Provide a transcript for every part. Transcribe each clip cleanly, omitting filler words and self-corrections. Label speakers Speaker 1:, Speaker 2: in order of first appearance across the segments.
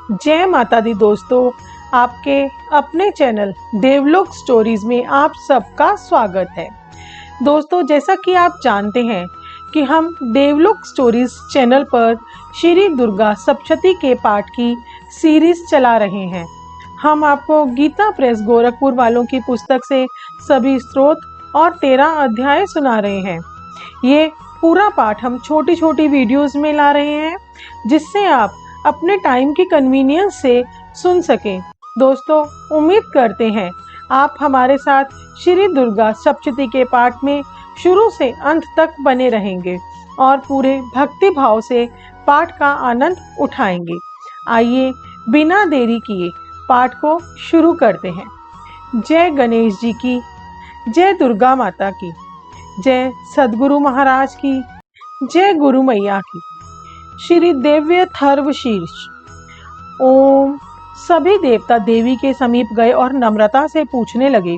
Speaker 1: जय माता दी दोस्तों, आपके अपने चैनल देवलोक स्टोरीज में आप सबका स्वागत है। दोस्तों, जैसा कि आप जानते हैं कि हम देवलोक स्टोरीज चैनल पर श्री दुर्गा सप्तशती के पाठ की सीरीज चला रहे हैं। हम आपको गीता प्रेस गोरखपुर वालों की पुस्तक से सभी स्त्रोत और 13 अध्याय सुना रहे हैं। ये पूरा पाठ हम छोटी छोटी वीडियोस में ला रहे हैं, जिससे आप अपने टाइम की कन्वीनियंस से सुन सकें। दोस्तों, उम्मीद करते हैं आप हमारे साथ श्री दुर्गा सप्तशती के पाठ में शुरू से अंत तक बने रहेंगे और पूरे भक्ति भाव से पाठ का आनंद उठाएंगे। आइए बिना देरी किए पाठ को शुरू करते हैं। जय गणेश जी की, जय दुर्गा माता की, जय सद्गुरु महाराज की, जय गुरु मैया की। श्री दिव्य थर्व शीर्ष। ओम। सभी देवता देवी के समीप गए और नम्रता से पूछने लगे,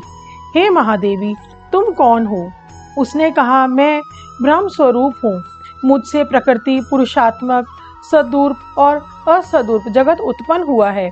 Speaker 1: हे महादेवी, तुम कौन हो? उसने कहा, मैं ब्रह्म स्वरूप हूँ। मुझसे प्रकृति, पुरुषात्मक, सद्रूप और असद्रूप जगत उत्पन्न हुआ है।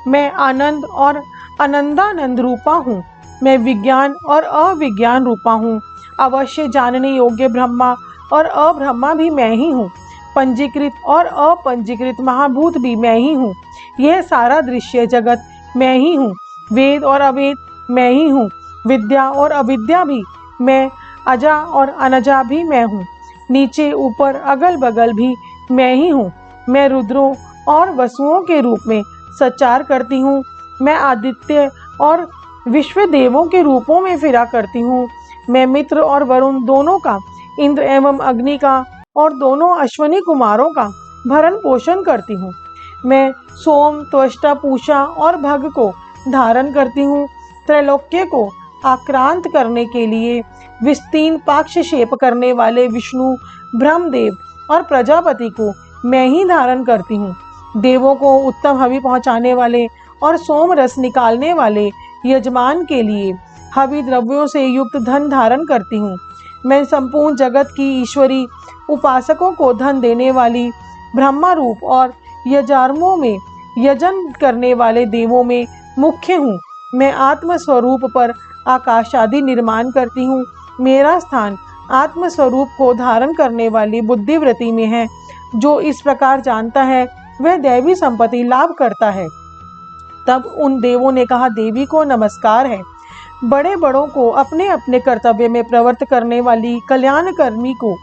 Speaker 1: मैं आनंद और आनंदानंद रूपा हूँ। मैं विज्ञान और अविज्ञान रूपा हूँ। अवश्य जानने योग्य ब्रह्मा और अब्रह्मा भी मैं ही हूँ। पंजीकृत और अपंजीकृत महाभूत भी मैं ही हूँ। यह सारा दृश्य जगत मैं ही हूँ। वेद और अवेद मैं ही हूँ। विद्या और अविद्या भी मैं, अजा और अनजा भी मैं हूँ। नीचे ऊपर अगल बगल भी मैं ही हूँ। मैं रुद्रों और वसुओं के रूप में संचार करती हूँ। मैं आदित्य और विश्व देवों के रूपों में फिरा करती हूँ। मैं मित्र और वरुण दोनों का, इंद्र एवं अग्नि का और दोनों अश्वनी कुमारों का भरण पोषण करती हूँ। मैं सोम, त्वष्टा, पूषा और भग को धारण करती हूँ। त्रैलोक्य को आक्रांत करने के लिए विस्तीर्ण पाक्षेप करने वाले विष्णु, ब्रह्मदेव और प्रजापति को मैं ही धारण करती हूँ। देवों को उत्तम हवि पहुँचाने वाले और सोम रस निकालने वाले यजमान के लिए हवि द्रव्यों से युक्त धन धारण करती हूँ। मैं संपूर्ण जगत की ईश्वरी उपासकों को धन देने वाली ब्रह्मा रूप और यजार्मों में यजन करने वाले देवों में मुख्य हूँ। मैं आत्म स्वरूप पर आकाश आदि निर्माण करती हूँ। मेरा स्थान आत्म स्वरूप को धारण करने वाली बुद्धिवृत्ति में है। जो इस प्रकार जानता है वह दैवी संपत्ति लाभ करता है। तब उन देवों ने कहा, देवी को नमस्कार है। बड़े बड़ों को अपने अपने कर्तव्य में प्रवृत्त करने वाली कल्याणकर्मी को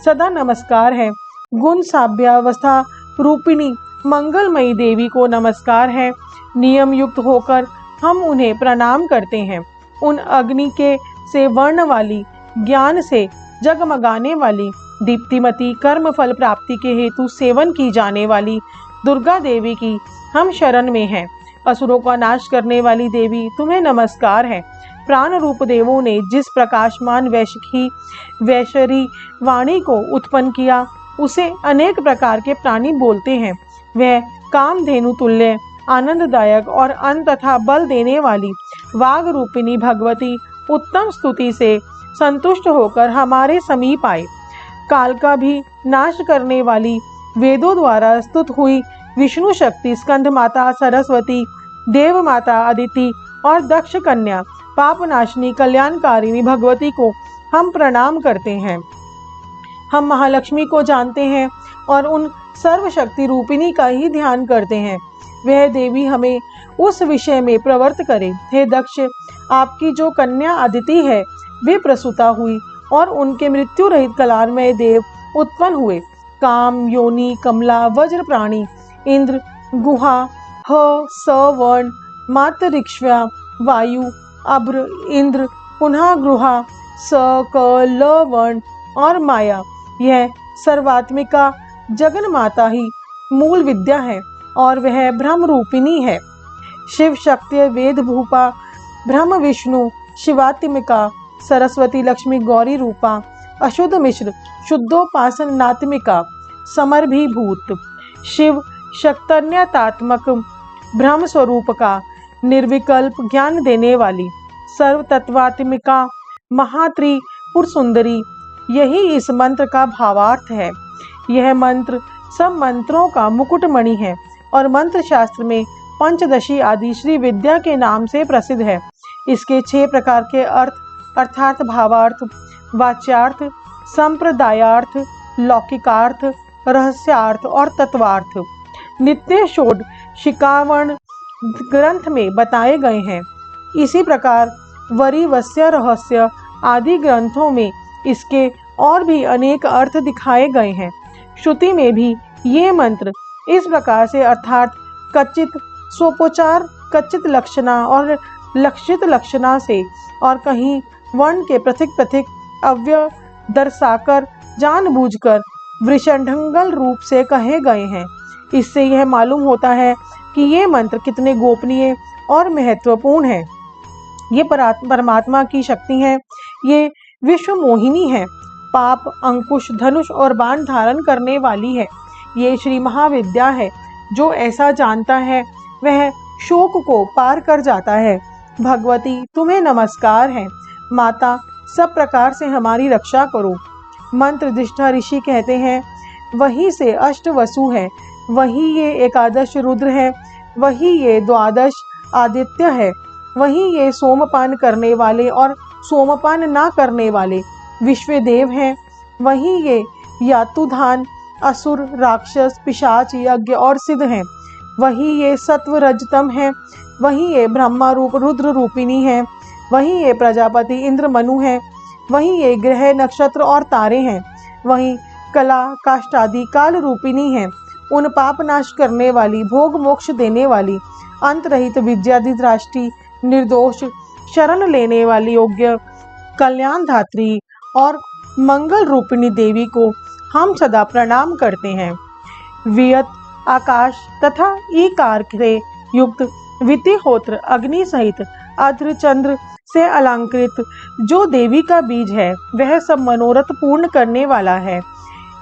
Speaker 1: सदा नमस्कार है। गुण साभ्यावस्था रूपिणी मंगलमयी देवी को नमस्कार है। नियम युक्त होकर हम उन्हें प्रणाम करते हैं। उन अग्नि के से वर्ण वाली, ज्ञान से जगमगाने वाली, दीप्तिमती, कर्म फल प्राप्ति के हेतु सेवन की जाने वाली दुर्गा देवी की हम शरण में हैं। असुरों का नाश करने वाली देवी, तुम्हें नमस्कार है। प्राण रूप देवों ने जिस प्रकाशमान वैशरी वाणी को उत्पन्न किया, उसे अनेक प्रकार के प्राणी बोलते हैं। वह कामधेनु तुल्य, आनंददायक और अन्न तथा बल देने वाली वाग रूपिणी भगवती उत्तम स्तुति से संतुष्ट होकर हमारे समीप आए। काल का भी नाश करने वाली, वेदों द्वारा स्तुत हुई विष्णु शक्ति, स्कंद माता सरस्वती, देव माता अदिति और दक्ष कन्या पापनाशिनी कल्याणकारिणी भगवती को हम प्रणाम करते हैं। हम महालक्ष्मी को जानते हैं और उन सर्वशक्ति रूपिणी का ही ध्यान करते हैं। वह देवी हमें उस विषय में प्रवृत्त करे। हे दक्ष, आपकी जो कन्या अदिति है वे प्रसूता हुई और उनके मृत्यु रहित कल्याणमय देव उत्पन्न हुए। काम, योनि, कमला, वज्र प्राणी, इंद्र, गुहा, ह, स वर्ण, मातरिक्ष्या, वायु, अभ्र, इंद्र, पुनः गृहा, स, क, ल वर्ण और माया, यह सर्वात्मिका जगन माता ही मूल विद्या है और वह ब्रह्म रूपिणी है। शिव शक्ति, वेद भूपा, ब्रह्म विष्णु, शिवात्मिका, सरस्वती लक्ष्मी गौरी रूपा, अशुद्ध मिश्र, शुद्धोपासन नात्मिका, समरभीभूत, शिव शक्तन्यतात्मक, ब्रह्म स्वरूप का निर्विकल्प ज्ञान देने वाली, सर्व तत्वात्मिका, महात्रिपुर सुंदरी, यही इस मंत्र का भावार्थ है। यह मंत्र सब मंत्रों का मुकुटमणि है और मंत्र शास्त्र में पंचदशी आदि श्री विद्या के नाम से प्रसिद्ध है। इसके 6 प्रकार के अर्थ अर्थात भावार्थ, वाच्यार्थ, संप्रदायार्थ, लौकिकार्थ, रहस्यार्थ और तत्वार्थ नित्य षोडशिकावर्ण ग्रंथ में बताए गए हैं। इसी प्रकार वरीवस्य रहस्य आदि ग्रंथों में इसके और भी अनेक अर्थ दिखाए गए हैं। श्रुति में भी ये मंत्र इस प्रकार से अर्थात कच्चित स्वोपचार, कच्चित लक्षणा और लक्षित लक्षणा से और कहीं वर्ण के पृथक पृथक अव्यय दर्शाकर जानबूझकर वृषणंगल रूप से कहे गए हैं। इससे यह मालूम होता है कि ये मंत्र कितने गोपनीय और महत्वपूर्ण हैं। ये परमात्मा की शक्ति है। ये विश्व मोहिनी है, पाप, अंकुश, धनुष और बाण धारण करने वाली है। ये श्री महाविद्या है। जो ऐसा जानता है वह शोक को पार कर जाता है। भगवती तुम्हें नमस्कार है। माता सब प्रकार से हमारी रक्षा करो। मंत्र दृष्टा ऋषि कहते हैं वही से अष्ट वसु है, वही ये एकादश रुद्र है, वही ये द्वादश आदित्य है, वही ये सोमपान करने वाले और सोमपान ना करने वाले विश्वदेव हैं, वही ये यातुधान असुर, राक्षस, पिशाच, यज्ञ और सिद्ध हैं, वही ये सत्व रजतम है, वही ये ब्रह्मा रूप रुद्र रूपिणी है, वही ये प्रजापति इंद्र मनु है, वही ये ग्रह नक्षत्र और तारे हैं, वही कला काष्ठादि काल रूपिणी है, उन पाप नाश करने वाली, भोग मोक्ष देने वाली, अंत रहित विद्याधि दृष्टि, निर्दोष, शरण लेने वाली, योग्य, कल्याण धात्री और मंगल रूपिणी देवी को हम सदा प्रणाम करते हैं। वियत, आकाश तथा ईकार से युक्त वितिहोत्र अग्नि सहित अद्र चंद्र से अलंकृत जो देवी का बीज है वह सब मनोरथ पूर्ण करने वाला है।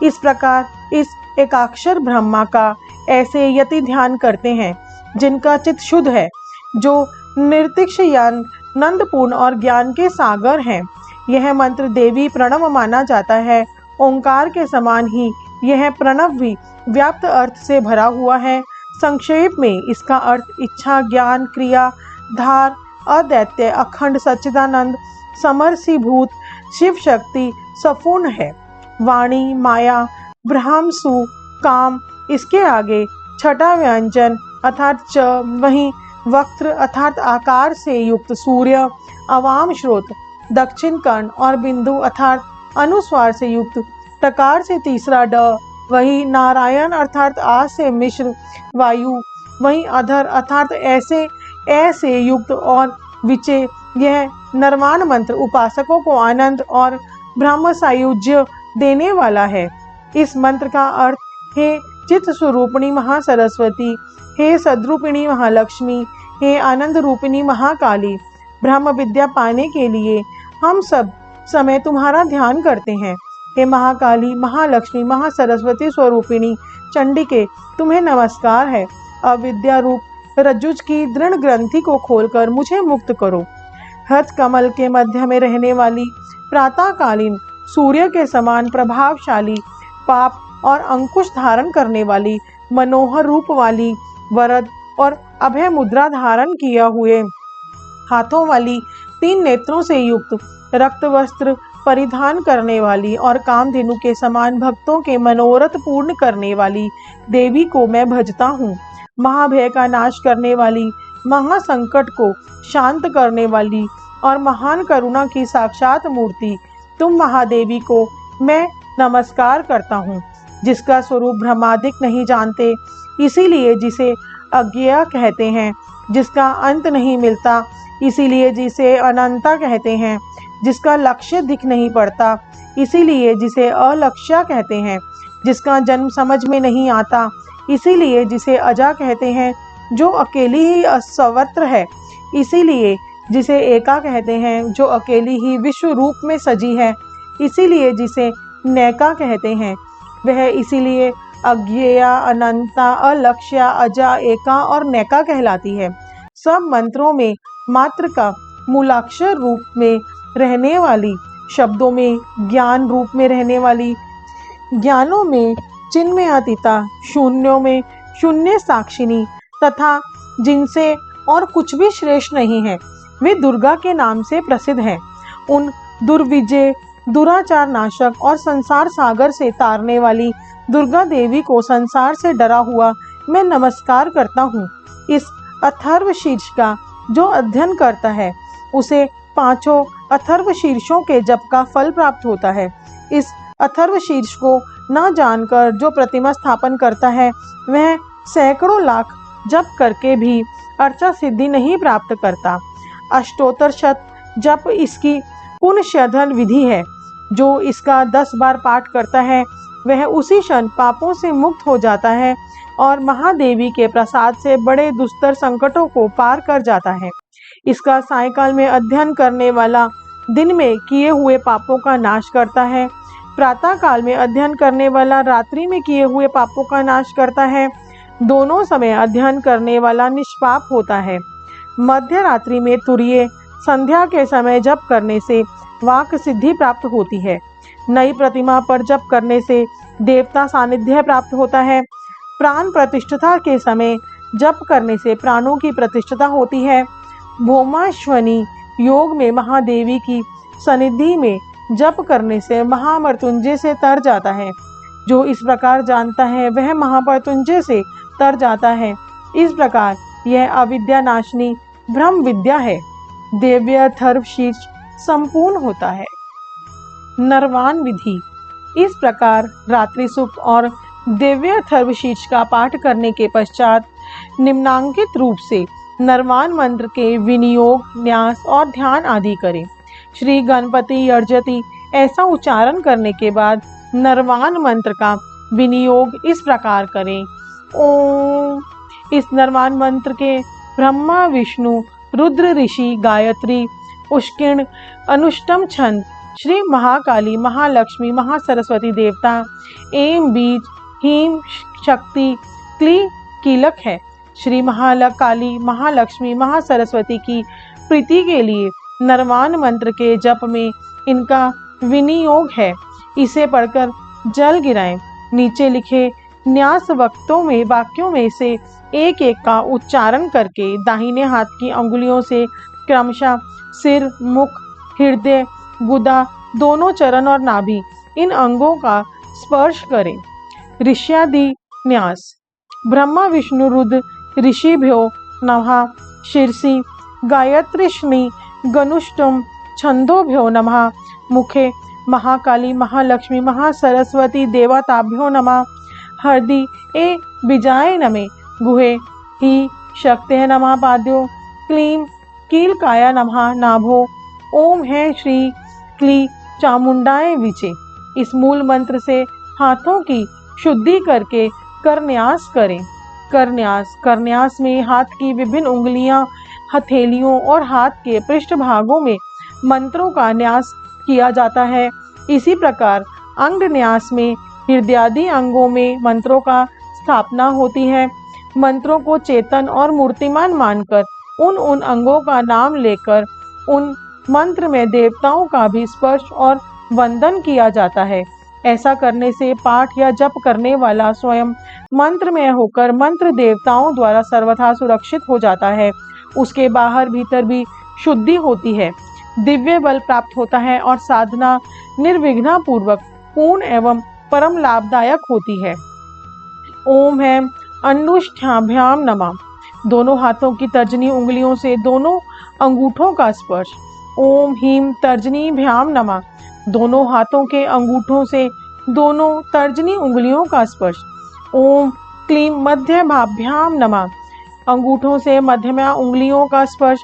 Speaker 1: इस प्रकार इस एकाक्षर ब्रह्मा का ऐसे यति ध्यान करते हैं जिनका चित्त शुद्ध है, जो निर्तिक्ष यान नंदपूर्ण और ज्ञान के सागर हैं। यह मंत्र देवी प्रणव माना जाता है। ओंकार के समान ही यह प्रणव भी व्याप्त अर्थ से भरा हुआ है। संक्षेप में इसका अर्थ इच्छा, ज्ञान, क्रिया, धार, अदैत्य, अखंड, सच्चिदानंद, समरसीभूत, शिव शक्ति, सपूर्ण है। वाणी, माया, ब्रह्मसु, काम, इसके आगे छठा व्यंजन अर्थात च, वहीं वक्त्र अर्थात आकार से युक्त सूर्य, अवाम श्रोत, दक्षिण कर्ण और बिंदु अर्थात अनुस्वार से युक्त टकार से तीसरा ड, वही नारायण अर्थात आ से मिश्र वायु, वही अधर अर्थात ऐसे युक्त और विचे। यह नरमान मंत्र उपासकों को आनंद और ब्रह्म सायुज्य देने वाला है। इस मंत्र का अर्थ हे चित्त स्वरूपिणी महासरस्वती, हे सद्रूपिणी महालक्ष्मी, हे आनंद रूपिणी महाकाली, ब्रह्म विद्या पाने के लिए हम सब समय तुम्हारा ध्यान करते हैं। हे महाकाली, महालक्ष्मी, महासरस्वती स्वरूपिणी चंडिके, तुम्हें नमस्कार है। अविद्या रूप रज्जुज की दृढ़ ग्रंथि को खोलकर मुझे मुक्त करो। हस्त कमल के मध्य में रहने वाली, प्रातःकालीन सूर्य के समान प्रभावशाली, पाप और अंकुश धारण करने वाली, मनोहर रूप वाली, वरद और अभय मुद्रा धारण किया हुए, हाथों वाली, 3 नेत्रों से युक्त, रक्त वस्त्र परिधान करने वाली और कामधेनु के समान भक्तों के मनोरथ पूर्ण करने वाली देवी को मैं भजता हूँ। महाभय का नाश करने वाली, महासंकट को शांत करने वाली और महान करुणा की साक्षात मूर्ति तुम महादेवी को मैं नमस्कार करता हूँ, जिसका स्वरूप ब्रह्मादिक नहीं जानते, इसीलिए जिसे अज्ञेय कहते हैं, जिसका अंत नहीं मिलता, इसीलिए जिसे अनंता कहते हैं, जिसका लक्ष्य दिख नहीं पड़ता, इसीलिए जिसे अलक्ष्य कहते हैं, जिसका जन्म समझ में नहीं आता, इसीलिए जिसे अजा कहते हैं, जो अकेली ही सर्वत्र है, इसीलिए जिसे एका कहते हैं, जो अकेली ही विश्व रूप में सजी है, इसीलिए जिसे नैका कहते हैं, वह इसीलिए अज्ञेया, अनंता, अलक्ष्या, अजा, एका और नैका कहलाती है। सब मंत्रों में मात्र का मूलाक्षर रूप में रहने वाली, शब्दों में ज्ञान रूप में रहने वाली, ज्ञानों में चिन्मयातीता, शून्यों में शून्य साक्षिणी तथा जिनसे और कुछ भी श्रेष्ठ नहीं है, वे दुर्गा के नाम से प्रसिद्ध हैं। उन दुर्विजय, दुराचार नाशक और संसार सागर से तारने वाली दुर्गा देवी को संसार से डरा हुआ मैं नमस्कार करता हूँ। इस अथर्व शीर्ष का जो अध्ययन करता है उसे पांचों अथर्व शीर्षों के जप का फल प्राप्त होता है। इस अथर्व शीर्ष को न जानकर जो प्रतिमा स्थापन करता है वह सैकड़ों लाख जप करके भी अर्चा सिद्धि नहीं प्राप्त करता। अष्टोत्तर शत जप इसकी पुण्यशोधन विधि है। जो इसका 10 बार पाठ करता है वह उसी क्षण पापों से मुक्त हो जाता है और महादेवी के प्रसाद से बड़े दुस्तर संकटों को पार कर जाता है। इसका सायंकाल में अध्ययन करने वाला दिन में किए हुए पापों का नाश करता है। प्रातः काल में अध्ययन करने वाला रात्रि में किए हुए पापों का नाश करता है। दोनों समय अध्ययन करने वाला निष्पाप होता है। मध्य रात्रि में तुरीय संध्या के समय जप करने से वाक सिद्धि प्राप्त होती है। नई प्रतिमा पर जप करने से देवता सानिध्य प्राप्त होता है। प्राण प्रतिष्ठा के समय जप करने से प्राणों की प्रतिष्ठा होती है। भौमाश्वनी योग में महादेवी की सनिधि में जप करने से महामृत्युंजय से तर जाता है। जो इस प्रकार जानता है वह महामृत्युंजय से तर जाता है। इस प्रकार यह अविद्या नाशनी ब्रह्म विद्या है। दिव्य अथर्व शीर्ष संपूर्ण होता है। नरवान विधि। इस प्रकार रात्रि सूक्त और दिव्य अथर्व शीर्ष का पाठ करने के पश्चात निम्नांकित रूप से नरवान मंत्र के विनियोग, न्यास और ध्यान आदि करें। श्री गणपति अर्जति ऐसा उच्चारण करने के बाद नरवान मंत्र का विनियोग इस प्रकार करें। ओम। इस नरवान मंत्र के ब्रह्मा, विष्णु, रुद्र, ऋषि, गायत्री, पुष्किण, अनुष्टम छंद, श्री महाकाली, महालक्ष्मी, महासरस्वती देवता, एम बीज, हीम शक्ति, क्ली कीलक है। श्री महाकाली, महालक्ष्मी, महासरस्वती की प्रीति के लिए नरवान मंत्र के जप में इनका विनियोग है। इसे पढ़कर जल गिराएं। नीचे लिखे न्यास वाक्यों में से एक एक का उच्चारण करके दाहिने हाथ की अंगुलियों से क्रमशः सिर, मुख, हृदय, गुदा, दोनों चरण और नाभि इन अंगों का स्पर्श करें। ऋष्यादि न्यास। ब्रह्मा, विष्णु, रुद्र, ऋषिभ्यो नमः। शीर्षि गायत्रीष्णी गनुष्टुम छंदोभ्यो नमः। मुखे महाकाली, महालक्ष्मी, महासरस्वती देवताभ्यो नमः। हृदि ए बीजाय नमे। गुहे ही शक्ते नमः। पाद्यो क्लीं कीलकाया नमः। नाभो ओम है श्री क्ली चामुंडाय विचे। इस मूल मंत्र से हाथों की शुद्धि करके करन्यास करें। करन्यास में हाथ की विभिन्न उंगलियां, हथेलियों और हाथ के पृष्ठ भागों में मंत्रों का न्यास किया जाता है। इसी प्रकार अंग न्यास में हृदयादि अंगों में मंत्रों का स्थापना होती है। मंत्रों को चेतन और मूर्तिमान मानकर उन अंगों का नाम लेकर उन मंत्र में देवताओं का भी स्पर्श और वंदन किया जाता है। ऐसा करने से पाठ या जप करने वाला स्वयं मंत्र में होकर मंत्र देवताओं द्वारा सर्वथा सुरक्षित हो जाता है। उसके बाहर भीतर भी शुद्धि होती है, दिव्य बल प्राप्त होता है और साधना निर्विघ्न पूर्वक पूर्ण एवं परम लाभदायक होती है। ओम है अनुष्ठाभ्याम नमः। दोनों हाथों की तर्जनी उंगलियों से दोनों अंगूठों का स्पर्श। ओम हीम तर्जनी भ्याम नमः। दोनों हाथों के अंगूठों से दोनों तर्जनी उंगलियों का स्पर्श। ओम क्लीं मध्य भाभ्याम नमः। अंगूठों से मध्यमा उंगलियों का स्पर्श।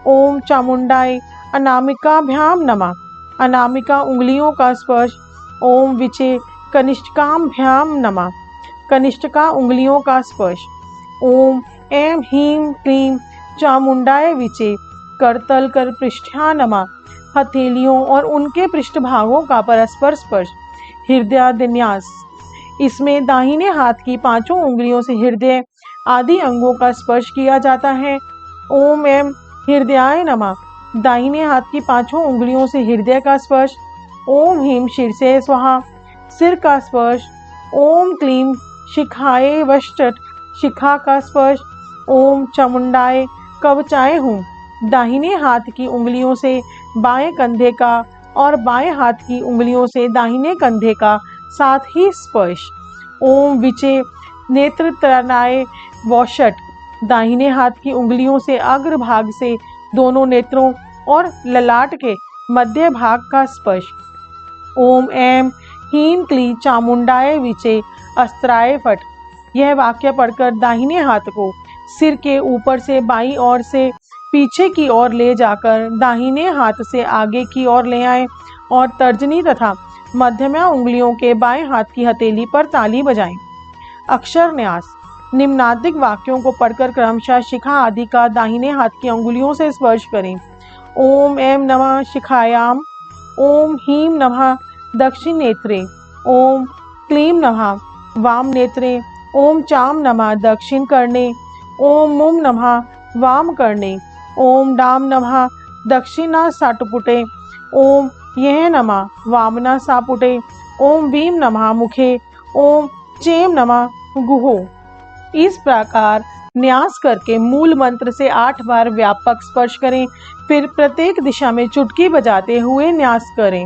Speaker 1: ओम चामुंडाई अनामिकाभ्याम नमः। अनामिका उंगलियों का स्पर्श। ओम विचे कनिष्ठकाभ्याम नमः। कनिष्ठका उंगलियों का स्पर्श। ओम ऐं ह्रीं क्लीं चामुंडाय विचे करतल कर पृष्ठा नमः। हथेलियों और उनके पृष्ठभागों का परस्पर स्पर्श। हृदयादिन्यास। इसमें दाहिने हाथ की पांचों उंगलियों से हृदय आदि अंगों का स्पर्श किया जाता है। ओम ऐं हृदयाय नमः। दाहिने हाथ की पांचों उंगलियों से हृदय का स्पर्श। ओम ह्रीं शीर्षे स्वाहा। सिर का स्पर्श। ओम क्लीं शिखाए वष्टट शिखा का स्पर्श। ओम चामुंडाय कवचाय हूँ। दाहिने हाथ की उंगलियों से बाएं कंधे का और बाएं हाथ की उंगलियों से दाहिने कंधे का साथ ही स्पर्श। ओम विचे नेत्रत्रणाय वौषट। दाहिने हाथ की उंगलियों से अग्रभाग से दोनों नेत्रों और ललाट के मध्य भाग का स्पर्श। ओम ऐं ह्रीं क्लीं चामुंडाय विचे अस्त्राय फट्। यह वाक्य पढ़कर दाहिने हाथ को सिर के ऊपर से बाईं ओर से पीछे की ओर ले जाकर दाहिने हाथ से आगे की ओर ले आएं और तर्जनी तथा मध्यमा उंगलियों के बाएं हाथ की हथेली पर ताली बजाएं। अक्षर न्यास। निम्नादिक वाक्यों को पढ़कर क्रमशः शिखा आदि का दाहिने हाथ की अंगुलियों से स्पर्श करें। ओम ऐं नमः शिखायाम। ओम ह्रीं नमः दक्षिण नेत्रे। ओम क्लीं नमः वाम नेत्रे। ओम चाम नमः दक्षिण कर्णे। ओम मुम नमः वाम कर्णे। ओम डाम नमः दक्षिणा साटपुटे। ओम यह नमः वामना सापुटे। ओम वीम नमः मुखे। ओम चेम नमः गुहो। इस प्रकार न्यास करके मूल मंत्र से 8 बार व्यापक स्पर्श करें। फिर प्रत्येक दिशा में चुटकी बजाते हुए न्यास करें।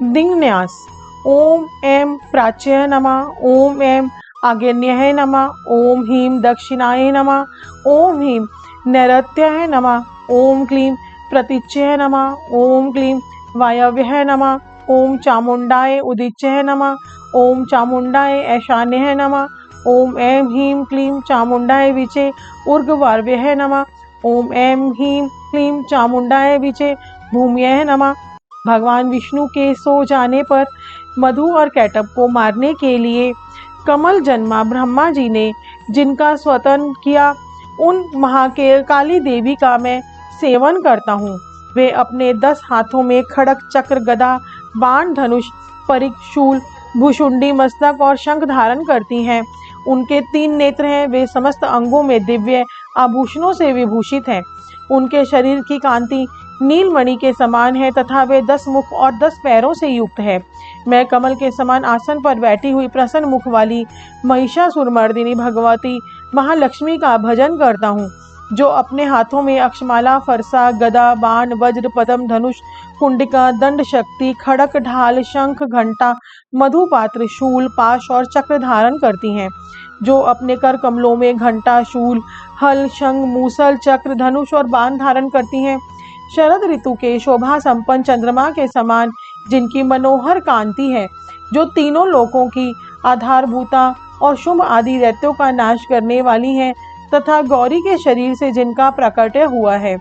Speaker 1: दिंग न्यास। ओम ऐं प्राच्यय नमः। ओम ऐं आग्नेयाय नमः। ओम ह्रीं दक्षिणाय नमः। ओम ह्रीं नैऋत्याय नमः। ओम क्लीं प्रतीच्यय नमः। ओम क्लीं वायव्याय नमः। ओम चामुंडाय उदीच्यय नमः। ओम चामुंडाय ईशान्याय नमः। ओम ऐं ह्रीं क्लीं चामुंडाय विचे ऊर्ध्ववायव्याय नमः। ओम ऐं ह्रीं क्लीं चामुंडाय विचे भूम्याय नमः। भगवान विष्णु के सो जाने पर मधु और कैटभ को मारने के लिए कमल जन्मा ब्रह्मा जी ने जिनका स्वतन किया, उन महाकाली देवी का मैं सेवन करता हूँ। वे अपने 10 हाथों में खड़ग चक्र गदा बाण धनुष परिघ शूल भुशुंडी मस्तक और शंख धारण करती हैं। उनके 3 नेत्र हैं। वे समस्त अंगों में दिव्य आभूषणों से विभूषित हैं। उनके शरीर की कांति नीलमणि के समान है तथा वे 10 मुख और 10 पैरों से युक्त है। मैं कमल के समान आसन पर बैठी हुई प्रसन्न मुख वाली महिषासुरमर्दिनी भगवती महालक्ष्मी का भजन करता हूँ, जो अपने हाथों में अक्षमाला फरसा गदा बाण वज्र पद्म धनुष कुंडिका दंड शक्ति खड़क ढाल शंख घंटा मधुपात्र शूल पाश और चक्र धारण करती हैं, जो अपने कर कमलों में घंटा शूल हल शंख मूसल चक्र धनुष और बाण धारण करती हैं। शरद ऋतु के शोभा संपन्न चंद्रमा के समान जिनकी मनोहर कांति है, जो तीनों लोकों की आधारभूता और शुभ आदि दैत्यों का नाश करने वाली है, तथा गौरी के शरीर से जिनका प्रकट हुआ है,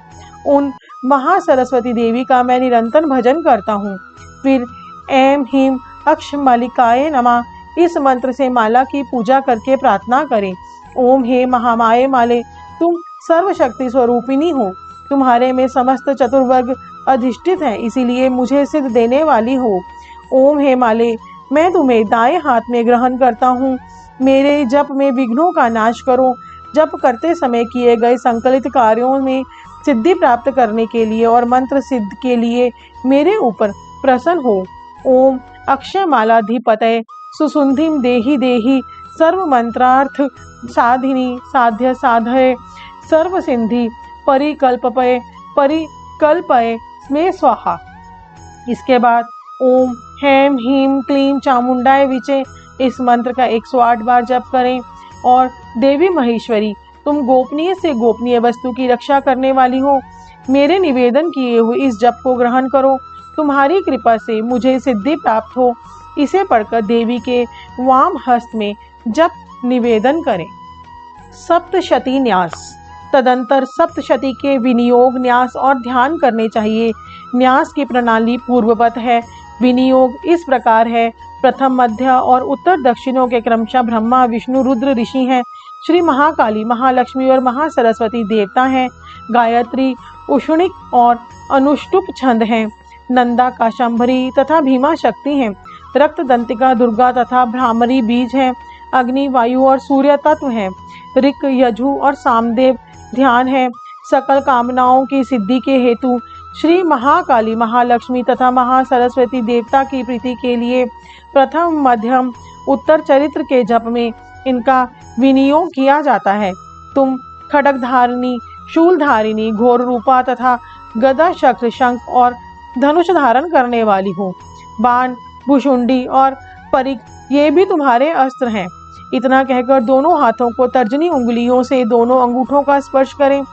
Speaker 1: उन महासरस्वती देवी का मैं निरंतर भजन करता हूँ। फिर ऐं ह्रीं अक्षमालिकाय नमः इस मंत्र से माला की पूजा करके प्रार्थना करें। ओम हे महामाये माले, तुम सर्वशक्ति स्वरूपिणी हो। तुम्हारे में समस्त चतुर्वर्ग अधिष्ठित है, इसीलिए मुझे सिद्ध देने वाली हो। ओम हे माले, मैं तुम्हें दाएं हाथ में ग्रहण करता हूँ। मेरे जप में विघ्नों का नाश करो। जप करते समय किए गए संकलित कार्यों में सिद्धि प्राप्त करने के लिए और मंत्र सिद्ध के लिए मेरे ऊपर प्रसन्न हो। ओम अक्षयमालाधिपतये सुसुंधिम देहि देहि सर्व मंत्रार्थ साधिनी साध्य साधये सर्व सिद्धि परिकल्पये स्मे स्वाहा। इसके बाद ओम हैं ह्रीं क्लीं चामुंडाय विचे इस मंत्र का 108 बार जप करें। और देवी महेश्वरी, तुम गोपनीय से गोपनीय वस्तु की रक्षा करने वाली हो। मेरे निवेदन किए हुए इस जप को ग्रहण करो। तुम्हारी कृपा से मुझे सिद्धि प्राप्त हो। इसे पढ़कर देवी के वाम हस्त में जप निवेदन करें। सप्तशती न्यास। तदंतर सप्तशती के विनियोग न्यास और ध्यान करने चाहिए। न्यास की प्रणाली पूर्ववत है। विनियोग इस प्रकार है। प्रथम मध्य और उत्तर दक्षिणों के क्रमशः ब्रह्मा विष्णु रुद्र ऋषि हैं। श्री महाकाली महालक्ष्मी और महासरस्वती देवता हैं। गायत्री उष्णिक और अनुष्टुप छंद हैं। नंदा काशंभरी तथा भीमा शक्ति हैं। रक्त दंतिका दुर्गा तथा भ्रामरी बीज हैं। अग्नि वायु और सूर्य तत्व हैं। ऋक यजु और सामदेव ध्यान है। सकल कामनाओं की सिद्धि के हेतु श्री महाकाली महालक्ष्मी तथा महासरस्वती देवता की प्रीति के लिए प्रथम मध्यम उत्तर चरित्र के जप में इनका विनियोग किया जाता है। तुम खड्ग धारिणी, शूल धारिणी, घोर रूपा तथा गदा, शक्र, शंख और धनुष धारण करने वाली हो। बाण, भुशुंडी और परिघ ये भी तुम्हारे अस्त्र हैं। इतना कहकर दोनों हाथों को तर्जनी उंगलियों से दोनों अंगूठों का स्पर्श करें।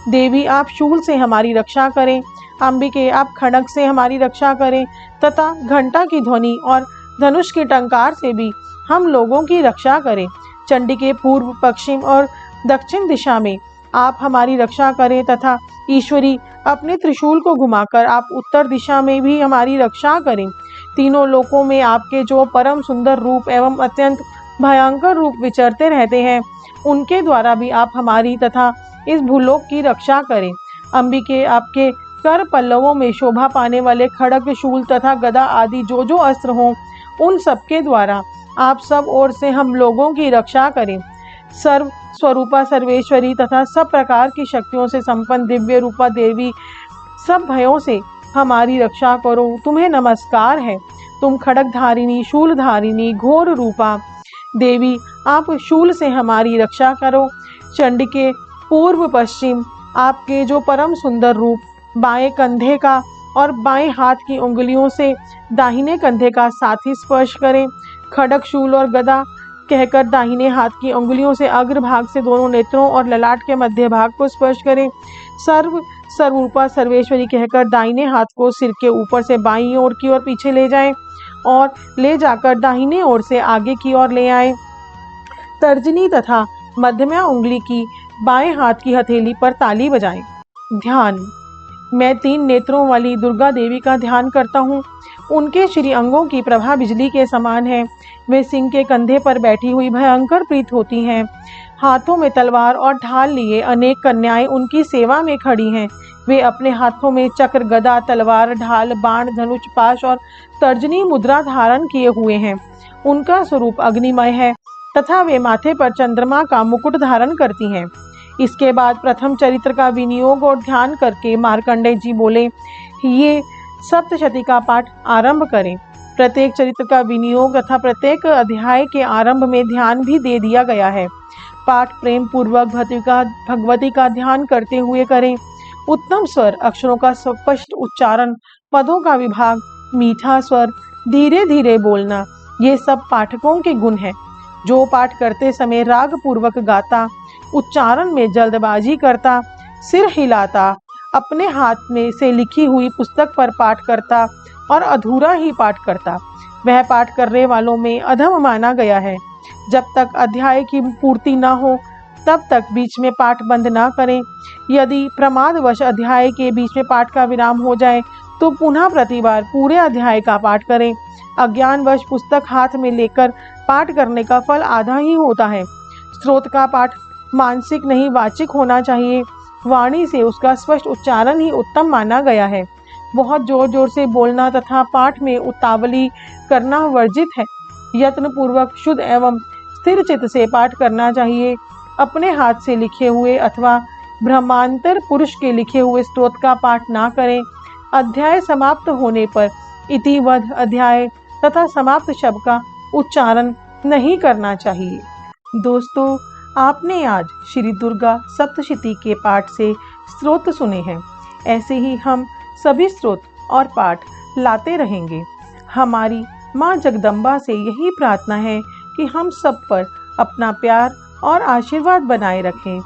Speaker 1: देवी आप शूल से हमारी रक्षा करें, अंबिके आप खड्ग से हमारी रक्षा करें तथा घंटा की ध्वनि और धनुष के टंकार से भी हम लोगों की रक्षा करें। चंडिके पूर्व, पश्चिम और दक्षिण दिशा में आप हमारी रक्षा करें तथा ईश्वरी अपने त्रिशूल को घुमाकर आप उत्तर दिशा में भी हमारी रक्षा करें। तीनों लोकों में आपके जो परम सुंदर रूप एवं अत्यंत भयंकर रूप विचरते रहते हैं, उनके द्वारा भी आप हमारी तथा इस भूलोक की रक्षा करें। अंबिके आपके कर पल्लवों में शोभा पाने वाले खड्ग, शूल तथा गदा आदि जो जो अस्त्र हों, उन सबके द्वारा आप सब ओर से हम लोगों की रक्षा करें। सर्व स्वरूपा सर्वेश्वरी तथा सब प्रकार की शक्तियों से संपन्न दिव्य रूपा देवी, सब भयों से हमारी रक्षा करो। तुम्हें नमस्कार है। तुम खड्ग धारिणी, शूल धारिणी, घोर रूपा देवी, आप शूल से हमारी रक्षा करो। चंडिके पूर्व, पश्चिम आपके जो परम सुंदर रूप, बाएं कंधे का और बाएं हाथ की उंगलियों से दाहिने कंधे का साथ ही स्पर्श करें। खड्ग, शूल और गदा कहकर दाहिने हाथ की उंगलियों से अग्रभाग से दोनों नेत्रों और ललाट के मध्य भाग को स्पर्श करें। सर्व सर्वरूपा सर्वेश्वरी कहकर दाहिने हाथ को सिर के ऊपर से बाईं ओर की ओर पीछे ले जाएं और ले जाकर दाहिने ओर से आगे की ओर ले आएं। तर्जनी तथा मध्यमा उंगली की बाएं हाथ की हथेली पर ताली बजाएं। ध्यान। मैं 3 नेत्रों वाली दुर्गा देवी का ध्यान करता हूँ। उनके श्री अंगों की प्रभा बिजली के समान है। वे सिंह के कंधे पर बैठी हुई भयंकर प्रीत होती हैं। हाथों में तलवार और ढाल लिए अनेक कन्याएं उनकी सेवा में खड़ी हैं। वे अपने हाथों में चक्र, गदा, तलवार, ढाल, बाण, धनुष, पाश और तर्जनी मुद्रा धारण किए हुए हैं। उनका स्वरूप अग्निमय है तथा वे माथे पर चंद्रमा का मुकुट धारण करती हैं। इसके बाद प्रथम चरित्र का विनियोग और ध्यान करके मार्कंडेय जी बोले, ये सप्तशती का पाठ आरंभ करें। प्रत्येक चरित्र का विनियोग तथा प्रत्येक अध्याय के आरंभ में ध्यान भी दे दिया गया है। पाठ प्रेम पूर्वक भगवती का ध्यान करते हुए करें। उत्तम स्वर, अक्षरों का स्पष्ट उच्चारण, पदों का विभाग, मीठा स्वर, धीरे धीरे बोलना, ये सब पाठकों के गुण हैं। जो पाठ करते समय राग पूर्वक गाता, उच्चारण में जल्दबाजी करता, सिर हिलाता, अपने हाथ में से लिखी हुई पुस्तक पर पाठ करता और अधूरा ही पाठ करता, वह पाठ करने वालों में अधम माना गया है। जब तक अध्याय की पूर्ति न हो तब तक बीच में पाठ बंद न करें। यदि प्रमादवश अध्याय के बीच में पाठ का विराम हो जाए तो पुनः प्रतिबार पूरे अध्याय का पाठ करें। अज्ञानवश पुस्तक हाथ में लेकर पाठ करने का फल आधा ही होता है। स्रोत का पाठ मानसिक नहीं वाचिक होना चाहिए। वाणी से उसका स्पष्ट उच्चारण ही उत्तम माना गया है। बहुत जोर जोर से बोलना तथा पाठ में उतावली करना वर्जित है। यत्न पूर्वक शुद्ध एवं स्थिर चित्त से पाठ करना चाहिए। अपने हाथ से लिखे हुए अथवा ब्रह्मांतर पुरुष के लिखे हुए स्तोत्र का पाठ ना करें। अध्याय समाप्त होने पर इतिवध अध्याय तथा समाप्त शब्द का उच्चारण नहीं करना चाहिए। दोस्तों, आपने आज श्री दुर्गा सप्तशती के पाठ से स्तोत्र सुने हैं। ऐसे ही हम सभी स्तोत्र और पाठ लाते रहेंगे। हमारी माँ जगदम्बा से यही प्रार्थना है कि हम सब पर अपना प्यार और आशीर्वाद बनाए रखें।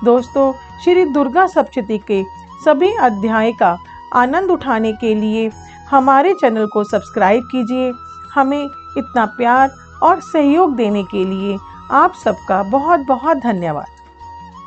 Speaker 1: दोस्तों, श्री दुर्गा सप्तशती के सभी अध्याय का आनंद उठाने के लिए हमारे चैनल को सब्सक्राइब कीजिए। हमें इतना प्यार और सहयोग देने के लिए आप सबका बहुत बहुत धन्यवाद।